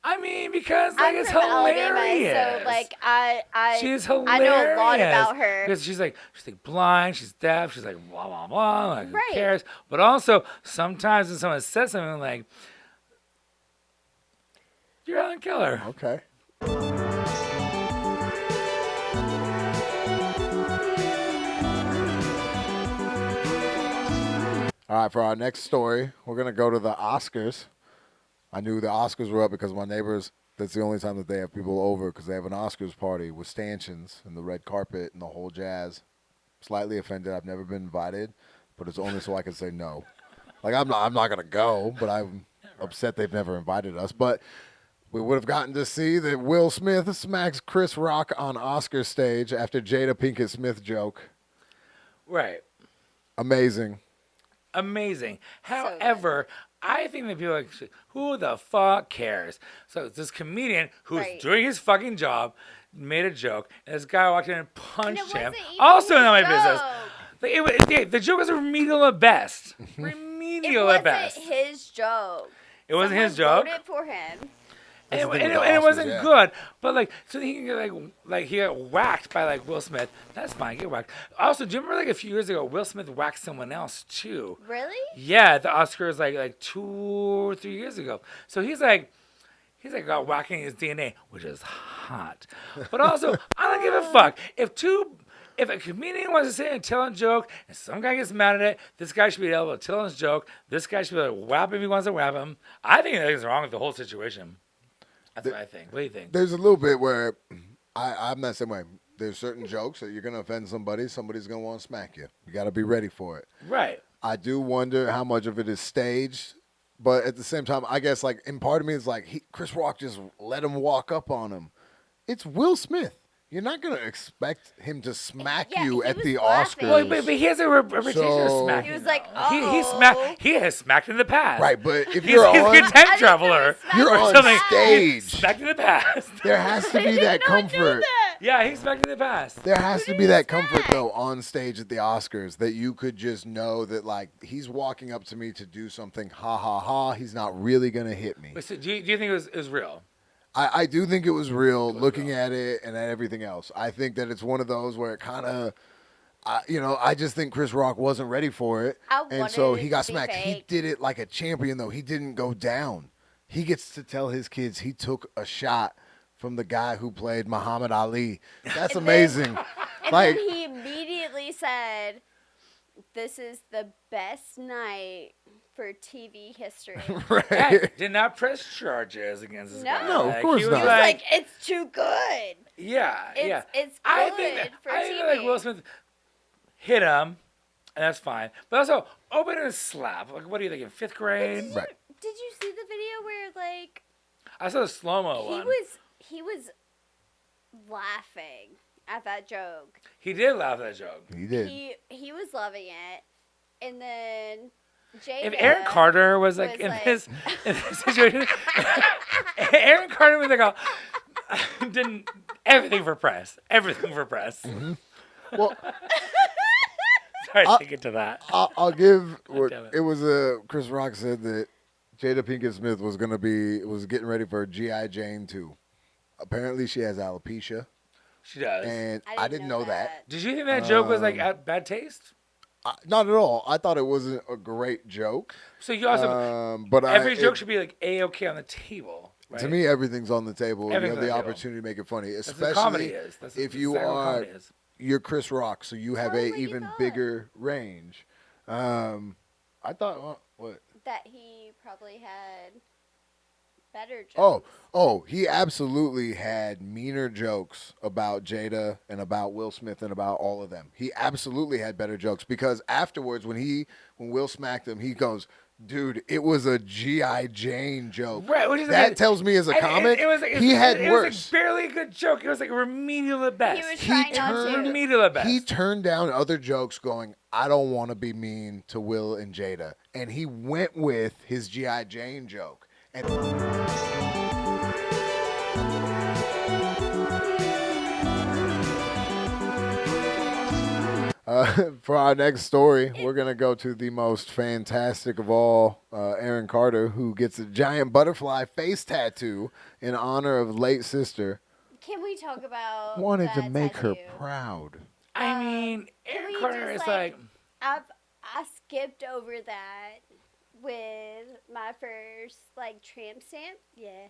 I mean, because like I'm it's from hilarious. Alabama, so like I She's I hilarious. know a lot about her. Because she's like blind, she's deaf, she's like blah blah blah. Like, Right. Who cares? But also sometimes when someone says something like, "You're Helen Keller," okay. All right, for our next story, we're going to go to the Oscars. I knew the Oscars were up because my neighbors, that's the only time that they have people over because they have an Oscars party with stanchions and the red carpet and the whole jazz. Slightly offended. I've never been invited, but it's only so I can say no. Like, I'm not going to go, but I'm upset they've never invited us. But we would have gotten to see that Will Smith smacks Chris Rock on Oscar stage after Jada Pinkett Smith joke. right? Amazing. Amazing. However, I think that people are like, who the fuck cares? So this comedian who's Right. doing his fucking job made a joke, and this guy walked in and punched him. wasn't even Also his not my business. joke. The joke was remedial at best. It Remedial at wasn't best. his joke. It wasn't his Someone joke. wrote it for him. And, That's the thing and with the it Oscars, wasn't yeah. good, but like, so he he got whacked by like Will Smith. That's fine, get whacked. Also, do you remember like a few years ago, Will Smith whacked someone else too? Really? Yeah, at the Oscars like 2 or 3 years ago. So he's like got whacking his DNA, which is hot. But also, I don't give a fuck if a comedian wants to sit and tell a joke, and some guy gets mad at it, this guy should be able to tell his joke. This guy should be able to whap him if he wants to whap him. I think nothing's wrong with the whole situation. That's what I think. What do you think? There's a little bit where I'm that same way. There's certain jokes that you're going to offend somebody. Somebody's going to want to smack you. You got to be ready for it. Right. I do wonder how much of it is staged. But at the same time, I guess, like, in part of me, it's like Chris Rock just let him walk up on him. It's Will Smith. You're not going to expect him to smack Yeah, you he at was the laughing. Oscars. Well, but he has a reputation of So- smacking. He was like, though. He has smacked in the past. Right, but if He's you're a on, good time I traveler. didn't know he you're smacked on the something. back. stage. Smacked in the past. There has to be that comfort. Yeah, he smacked in the past. There has to be that comfort, though, on stage at the Oscars that you could just know that, like, he's walking up to me to do something. Ha, ha, ha. He's not really going to hit me. Wait, so do you think it was real? I do think it was real looking at it and at everything else. I think that it's one of those where it kind of, I just think Chris Rock wasn't ready for it. I And wanted so it he to got be smacked. He fake. did it like a champion, though. He didn't go down. He gets to tell his kids he took a shot from the guy who played Muhammad Ali. That's And amazing. And Like, then he immediately said, "This is the best night for TV history." right. Hey, did not press charges against this No. guy. No, of Like, course he was not. He was like, "It's too good. yeah, yeah. It's I good think for I think TV." like Will Smith hit him, and that's fine. But also, open and slap. Like, what are you thinking? 5th grade? Right. Did you see the video where like I saw the slow mo one. he was laughing at that joke? He did laugh at that joke. He did. He was loving it, and then if Aaron Carter was like in this situation, Aaron Carter was like, didn't everything for press. Mm-hmm. Well, Sorry to get to that. I'll give. damn it. It was Chris Rock said that Jada Pinkett Smith was getting ready for GI Jane 2. Apparently, she has alopecia, She does. and I didn't know that. Did you think that joke was like at bad taste? Not at all. I thought it wasn't a great joke. So you also, But every joke should be like A-okay on the table. Right? To me, everything's on the table. Everything's You have the on the table. opportunity to make it funny, That's what comedy especially is. That's if you exactly what are comedy is. you're Chris Rock, so you have Tell 'em a what you even thought. bigger range. I thought what? That he probably had better jokes. Oh, he absolutely had meaner jokes about Jada and about Will Smith and about all of them. He absolutely had better jokes because afterwards, when Will smacked him, he goes, "Dude, it was a G.I. Jane joke." Right, which is that like, tells me as a comic, it was like, he had it worse. was like barely a good joke. It was like remedial at best. He was trying not to. Remedial at best. He turned down other jokes going, "I don't want to be mean to Will and Jada." And he went with his G.I. Jane joke. And for our next story, we're going to go to the most fantastic of all, Aaron Carter, who gets a giant butterfly face tattoo in honor of late sister. Can we talk about Wanted to that make tattoo? her proud. I mean, Can Aaron we Carter just, is like, I skipped over that with my first tramp stamp. Yeah.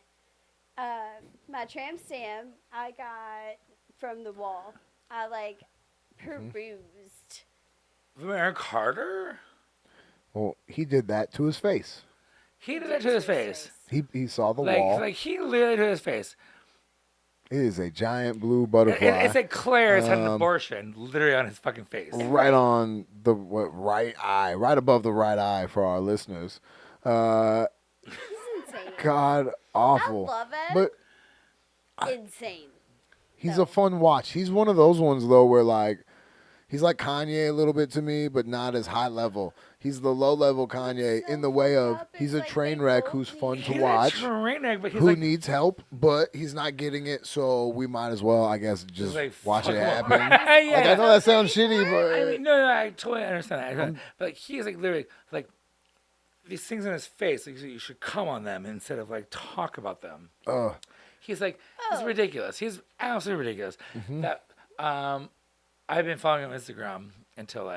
My tramp stamp I got from the wall. I perused. from Aaron Carter? Well, he did that to his face. He did that to his face. He saw the wall. Like he literally to his face. It is a giant blue butterfly. It's like Claire's had an abortion literally on his fucking face. right on the right eye, right above the right eye for our listeners. He's insane. God awful. I love it. But Insane. he's a fun watch. He's one of those ones though where he's like Kanye a little bit to me, but not as high level. He's the low level Kanye in the way of he's a train wreck who's fun to watch, He's a train wreck, but he's who like, needs help, but he's not getting it, so we might as well, I guess, just like, watch it fuck him happen. up. Yeah. I know that sounds shitty, but I mean, no, I totally understand that. But he's like literally like these things in his face. Like you should come on them instead of talk about them. He's like it's ridiculous. He's absolutely ridiculous. That I've been following him on Instagram until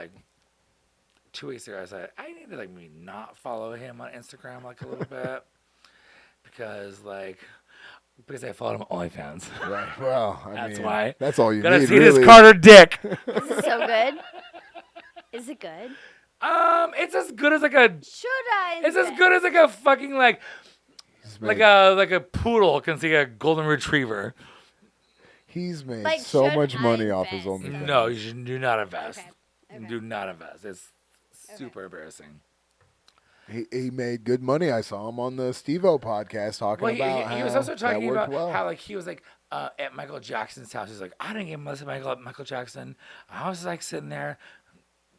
2 weeks ago. I said I need to maybe not follow him on Instagram a little bit because I followed him on OnlyFans. right. Well, That's mean, why. That's all you Gotta need. see really. this Carter dick. Is it so good? Is it good? It's as good as a. Should I? It's as good as a fucking He's like made, a poodle can see a golden retriever. he's made Like, so should much I money off his invest? OnlyFans. No, you should do not invest. Okay. Do not invest. It's super embarrassing. He made good money. I saw him on the Steve-O podcast talking Well, about he was also that talking worked about well. how he was at Michael Jackson's house. He's like, I didn't get much of Michael Jackson. I was sitting there,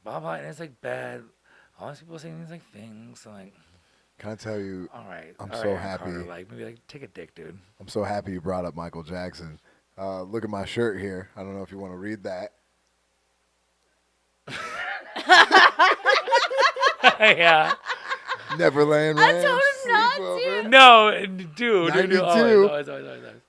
blah blah, and it's bed. All these people saying these things. So Can I tell you, all right, I'm all so right, happy. Carter, maybe take a dick, dude. I'm so happy you brought up Michael Jackson. Look at my shirt here. I don't know if you want to read that. Yeah. Neverland I Ranch. told him not sleepover. to. No, dude. 92.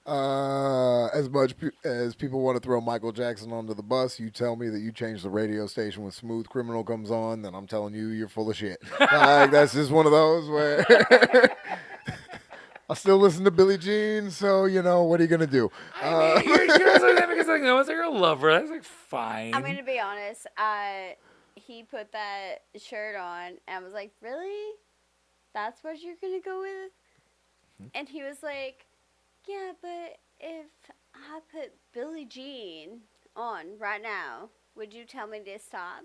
Always. As much as people want to throw Michael Jackson under the bus, you tell me that you change the radio station when Smooth Criminal comes on, then I'm telling you you're full of shit. That's just one of those where I still listen to Billie Jean, so what are you gonna do? I mean, you're saying that because no one's your lover. That's fine. I'm gonna be honest. He put that shirt on, and I was like, "Really? That's what you're gonna go with?" And he was like, "Yeah, but if I put Billie Jean on right now, would you tell me to stop?"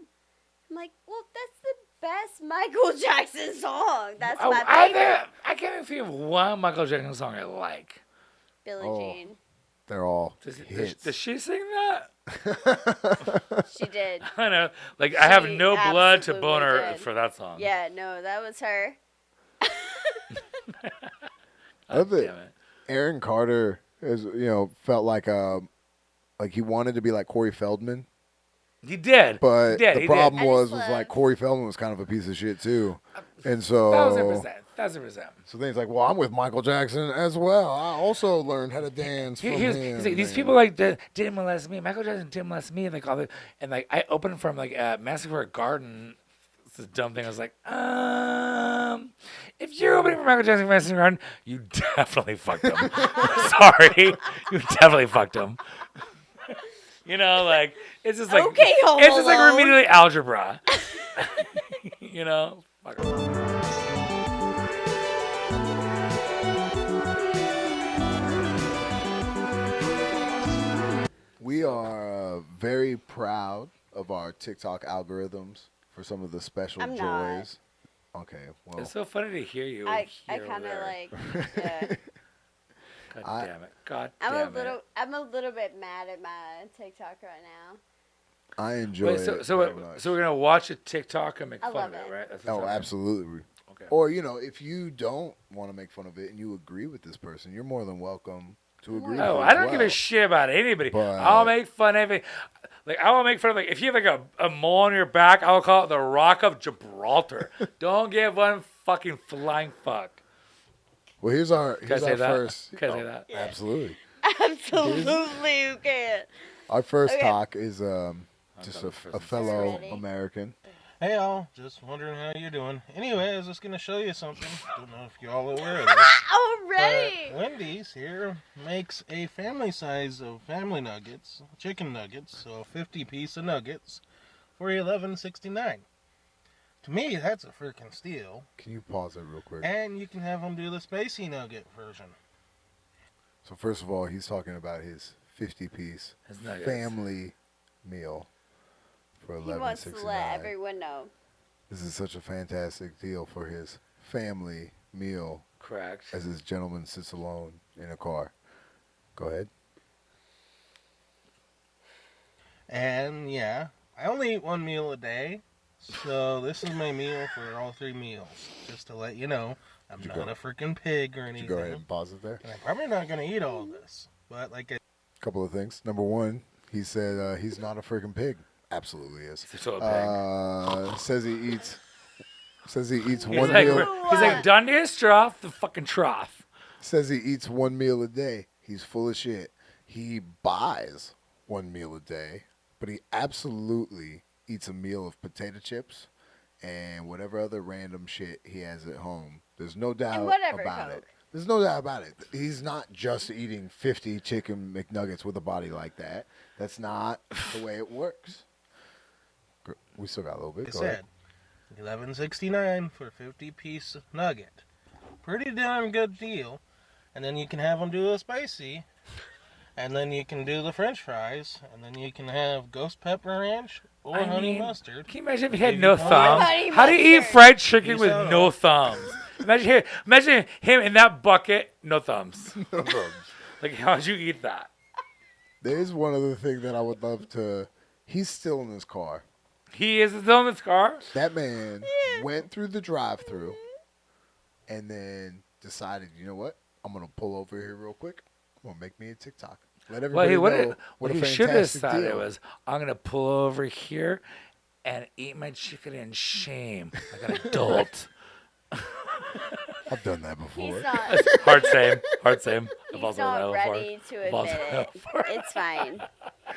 I'm like, "Well, that's the best Michael Jackson song. That's my favorite." I can't even think of one Michael Jackson song I like. Billie Oh. Jean. they're all Does hits. she sing that? She did. I know. Like, I have She no blood to absolutely bone her did. for that song. Yeah, no, that was her. I love it. Damn it. Aaron Carter felt like he wanted to be like Corey Feldman, He did. but he did. the he problem I was just like love- Corey Feldman was kind of a piece of shit too, and did. so 1,000%. So then he's like, well, I'm with Michael Jackson as well. I also learned how to dance from He's him. like, these man. people like didn't molest me. Michael Jackson didn't molest me, and like all the and like I opened from like Massacre for a Garden. It's a dumb thing. I was like, if you're opening for Michael Jackson Massacre for a Garden, you definitely fucked him. Sorry, you definitely fucked him. You know, like it's just like Okay, Home it's just like Alone. remedial algebra. You know, fuck 'em. We are very proud of our TikTok algorithms for some of the special I'm not. joys. Okay, well, It's so funny to hear you. I here or kind of there. like. Yeah. God damn it. God I'm damn a little. it. I'm a little bit mad at my TikTok right now. I enjoy Wait, it so very much. we're gonna watch a TikTok and make I fun love of it, it. right? That's what's Oh, happening. absolutely. Okay. Or, if you don't want to make fun of it and you agree with this person, you're more than welcome to agree with Oh, it I as don't give a well. shit about anybody. But- I'll make fun of it. Like I will make fun of if you have like a mole on your back, I will call it the Rock of Gibraltar. Don't give one fucking flying fuck. Well, here's our Can I say that? first. Can I say that? Absolutely. Absolutely, you can. Our first Okay. talk is just done a, with a first. fellow Ready? American. Hey y'all, just wondering how you're doing. Anyway, I was just gonna show you something. Don't know if you're all aware of this. Already. But Wendy's here makes a family size of family nuggets, chicken nuggets, so a 50-piece of nuggets for $11.69. To me, that's a freaking steal. Can you pause it real quick? And you can have them do the spicy nugget version. So first of all, he's talking about his 50-piece His nuggets. family meal for He wants to let $11.69. everyone know. This is such a fantastic deal for his family meal Correct. as this gentleman sits alone in a car. Go ahead. And yeah, I only eat one meal a day, so this is my meal for all 3 meals. Just to let you know, I'm Did you not go- a freaking pig or Could anything. you go ahead and pause it there? And I'm probably not gonna eat all of this, but like I Couple of things. Number one, he said he's not a freaking pig. Absolutely is. He's still a pig. Says he eats. Says he eats He's one like, meal. he's like done his trough, the fucking trough. Says he eats one meal a day. He's full of shit. He buys one meal a day, but he absolutely eats a meal of potato chips and whatever other random shit he has at home. There's no doubt whatever about it. Coke. There's no doubt about it. He's not just eating 50 chicken McNuggets with a body like that. That's not the way it works. We still got a little bit. Go ahead. said, $11.69 for a 50-piece nugget. Pretty damn good deal. And then you can have them do a spicy. And then you can do the french fries. And then you can have ghost pepper ranch or honey mustard. Can you imagine if he had Maybe no honey thumbs? mustard. How do you eat fried chicken You with sound no off. thumbs? Imagine him in that bucket, no thumbs. Like, how'd you eat that? There's one other thing that I would love to. He's still in his car. He is still in his car. That man went through the drive-through and then decided, you know what? I'm gonna pull over here real quick. I'm gonna make me a TikTok. Let Well, everybody know what what a he should have fantastic decided deal. was, I'm gonna pull over here and eat my chicken in shame like an adult. I've done that before. He's not. Hard same. I've He's also done that not before. ready to I've also admit done it. that before. It's fine.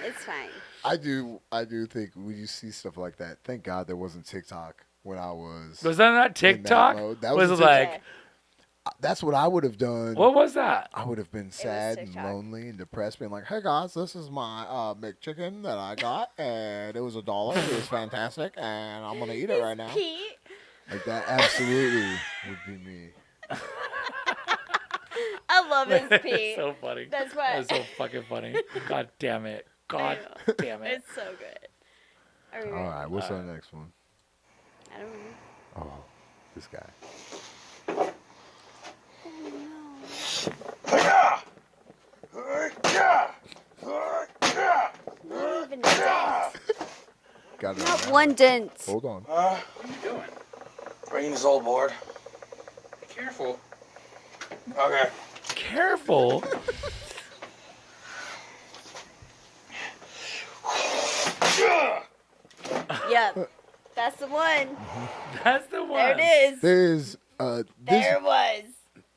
It's fine. I do think when you see stuff like that, thank God there wasn't TikTok when I was. Was that not TikTok? mode. That was was it a like, Yeah. That's what I would have done. what was that? I would have been sad and TikTok. lonely and depressed, being like, "Hey guys, this is my McChicken that I got, and it was $1. It was fantastic, and I'm gonna eat it right now." Pete. Like that absolutely would be me. I love his Pete. So funny. That's why- That's so fucking funny. God damn it. God know. damn it. It's so good. Are we All ready? right, what's our next one? I don't know. Oh, this guy. Oh no. Not even a dent. Got it. Not now. one dent. Hold on. What are you doing? Bringing this old board. Be careful. Okay. Careful. Yep. That's the one. That's the one. There it is. There's There it was.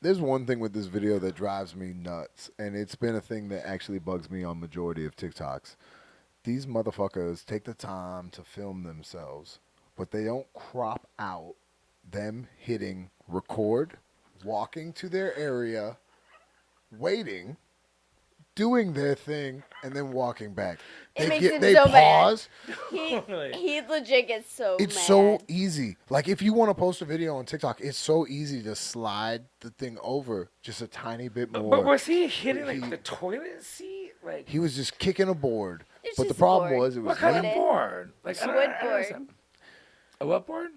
there's one thing with this video that drives me nuts, and it's been a thing that actually bugs me on majority of TikToks. These motherfuckers take the time to film themselves, but they don't crop out them hitting record, walking to their area, waiting, doing their thing, and then walking back. It They makes him they so mad. pause. He legit gets so It's mad. so easy. Like if you want to post a video on TikTok, it's so easy to slide the thing over just a tiny bit more. But was he hitting like the toilet seat? Like He was just kicking a board. It's But the just a problem board. was it was what kind Wood of it. board? Like I don't Wood understand. A what board?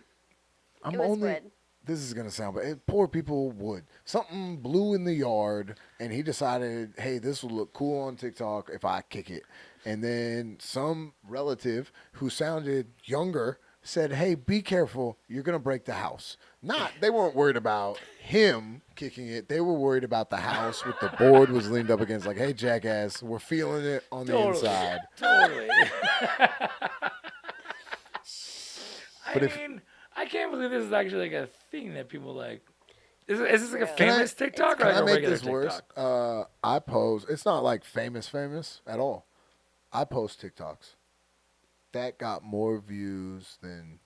I'm It was only wood. this is gonna sound bad. Poor people would. Something blew in the yard and he decided, hey, this will look cool on TikTok if I kick it. And then some relative who sounded younger said, hey, be careful, you're gonna break the house. They weren't worried about him kicking it. They were worried about the house with the board was leaned up against, like, hey, jackass, we're feeling it on the Totally. inside. Totally. But I if- mean, I can't believe this is actually like a thing that people like. Is this like a Really? famous TikTok or Can like I a make regular this worse? TikTok? I post. It's not like famous at all. I post TikToks. That got more views than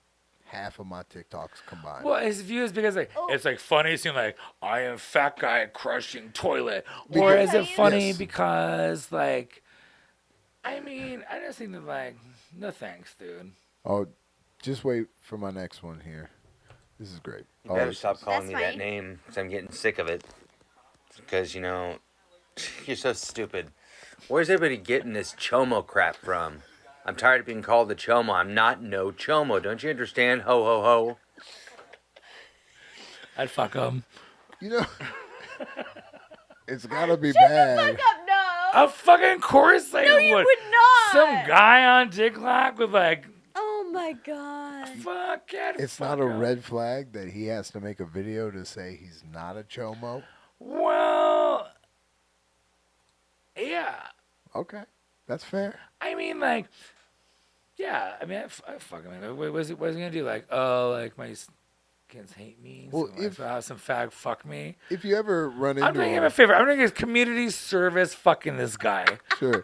half of my TikToks combined. Well, his views because like Oh. it's like funny seeing like I am fat guy crushing toilet, or Because- is it funny Yes. because like, I mean, I just think that like, no thanks, dude. Oh, just wait for my next one here. This is great. You Oh, better this stop is- calling That's me that fine. name because I'm getting sick of it. Because, you know, you're so stupid. Where's everybody getting this chomo crap from? I'm tired of being called the chomo. I'm not no chomo. Don't you understand? Ho, ho, ho. I'd fuck him. You know, it's gotta be Shut bad. the fuck up, no. A fucking course like No, you would not. Some guy on TikTok with like, Oh my god. fuck it. It's fuck not a him. red flag that he has to make a video to say he's not a chomo. Well, yeah. Okay, that's fair. I mean, like, yeah. I mean, I fuck him. What is he gonna do? Like, oh, like my kids hate me. Well, So if I have some fag fuck me, If you ever run I'm into doing him him, a favor. I'm doing his community service fucking this guy. sure,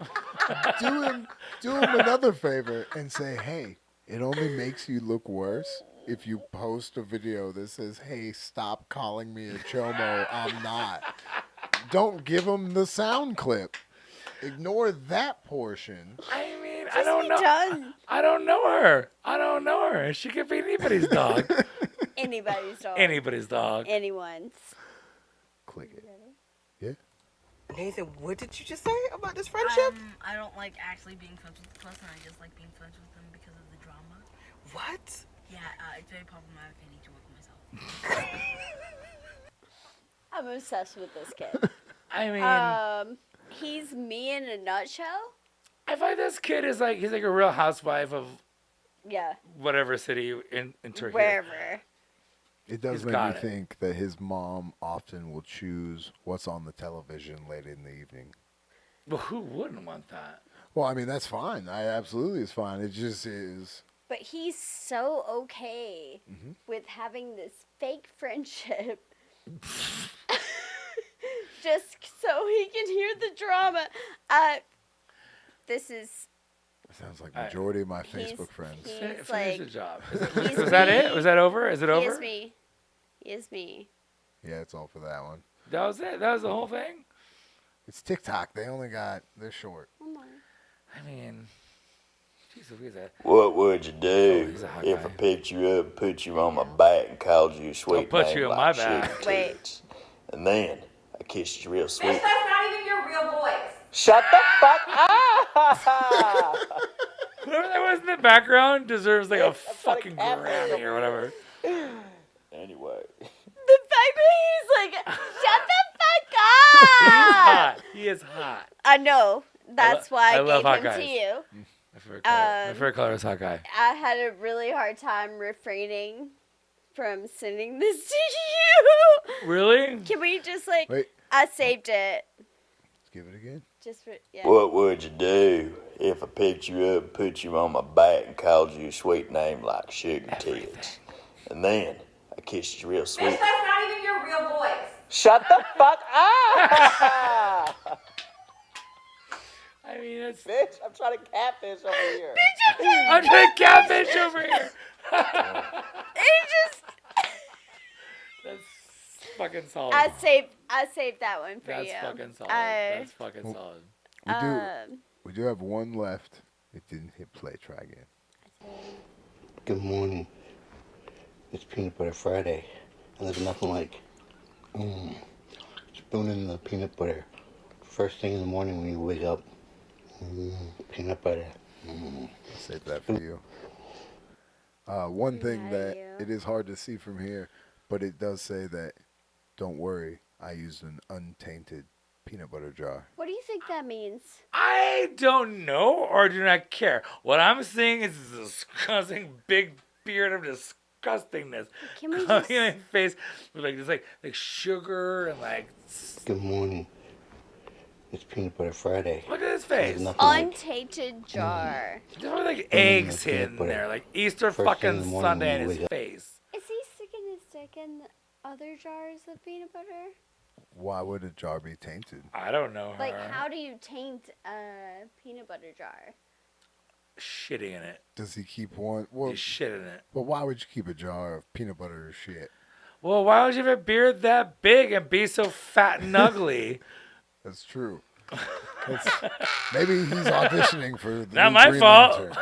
do him another favor and say, hey, it only makes you look worse if you post a video that says, hey, stop calling me a chomo. I'm not. Don't give him the sound clip. Ignore that portion. I mean, I Just don't be know. done. I don't know her. I don't know her. She could be anybody's dog. Anybody's dog. Anybody's dog. Anyone's. Click it. Yeah. Nathan, what did you just say about this friendship? I don't like actually being friends with the person. I just like being friends with them because of the drama. What? Yeah, it's very problematic. I need to work on myself. I'm obsessed with this kid. I mean, He's me in a nutshell. I feel like this kid is like, he's like a real housewife of Yeah. whatever city in Turkey. Wherever. It does He's make got me it. think that his mom often will choose what's on the television late in the evening. Well, who wouldn't want that? Well, I mean, that's fine. I absolutely is fine. It just is. But he's so okay Mm-hmm. with having this fake friendship. Just so he can hear the drama. This is. Sounds like Alright. majority of my He's- Facebook friends. he's Finish like- the job. he's Was that me. it? Was that over? Is it He over? is me. He is me. Yeah, it's all for that one. That was it. That was the whole thing. It's TikTok. They're short. Oh my. I mean, Jesus, Louise. What would you do he's a hot if guy. I picked you up, put you on my back, and called you a sweet put name you on like my back. Sugar Wait. Tits? And then I kissed you real sweet. That's not even your real voice. Shut the fuck up! Whoever that was in the background deserves like a fucking Grammy or whatever. Anyway. The fact that he's like, shut the fuck hot. He is hot. I know. That's why I love gave hot him guys. to you. My favorite color is hot guy. I had a really hard time refraining from sending this to you. Really? Can we just like? Wait. I saved it. Let's give it again. Just for yeah. What would you do if I picked you up, put you on my back, and called you a sweet name like Sugar Tits? And then I kissed you real sweet. Bitch, that's not even your real voice. Shut the fuck up! I mean, it's. Bitch, I'm trying to catfish over here. I'm trying to catfish over here. It just. That's fucking solid. I saved that one for you. That's fucking solid. That's fucking solid. We do have one left. It didn't hit play. Try again. Good morning. It's Peanut Butter Friday, and there's nothing like spooning the peanut butter first thing in the morning when you wake up. Peanut butter. I'll save that for you. One thing that it is hard to see from here, but it does say that, don't worry, I used an untainted peanut butter jar. What do you think that means? I don't know or do not care. What I'm seeing is this disgusting big beard of disgustingness Can we coming just... in my face with like this like sugar and like. Good morning. It's Peanut Butter Friday. Look at his face. Untainted jar. There's probably like eggs hidden there, like Easter fucking Sunday in his face. Is he sticking his dick in other jars of peanut butter? Why would a jar be tainted? I don't know her. Like, how do you taint a peanut butter jar? Shitting in it. Does he keep one? Well, He's shit in it. But why would you keep a jar of peanut butter or shit? Well, why would you have a beard that big and be so fat and ugly? That's true. Maybe he's auditioning for the Not new my Green fault. Lantern.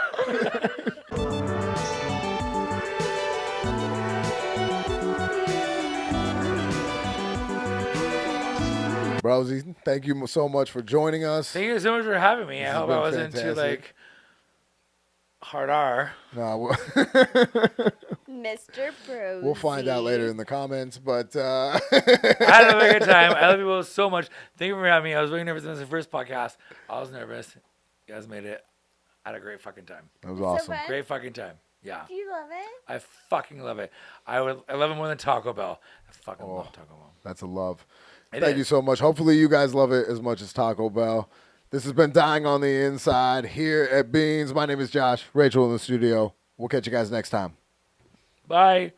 Brosy, thank you so much for joining us. Thank you so much for having me. I hope I wasn't too like hard R. No, Mr. Brose. We'll find out later in the comments, but I had a very good time. I love you both so much. Thank you for having me. I was really nervous. This was the first podcast. I was nervous. You guys made it. I had a great fucking time. That was awesome. fun. Great fucking time. Yeah. Do you love it? I fucking love it. I love it more than Taco Bell. I fucking love Taco Bell. That's a love. It Thank is. you so much. Hopefully you guys love it as much as Taco Bell. This has been Dying on the Inside here at Beans. My name is Josh. Rachel in the studio. We'll catch you guys next time. Bye.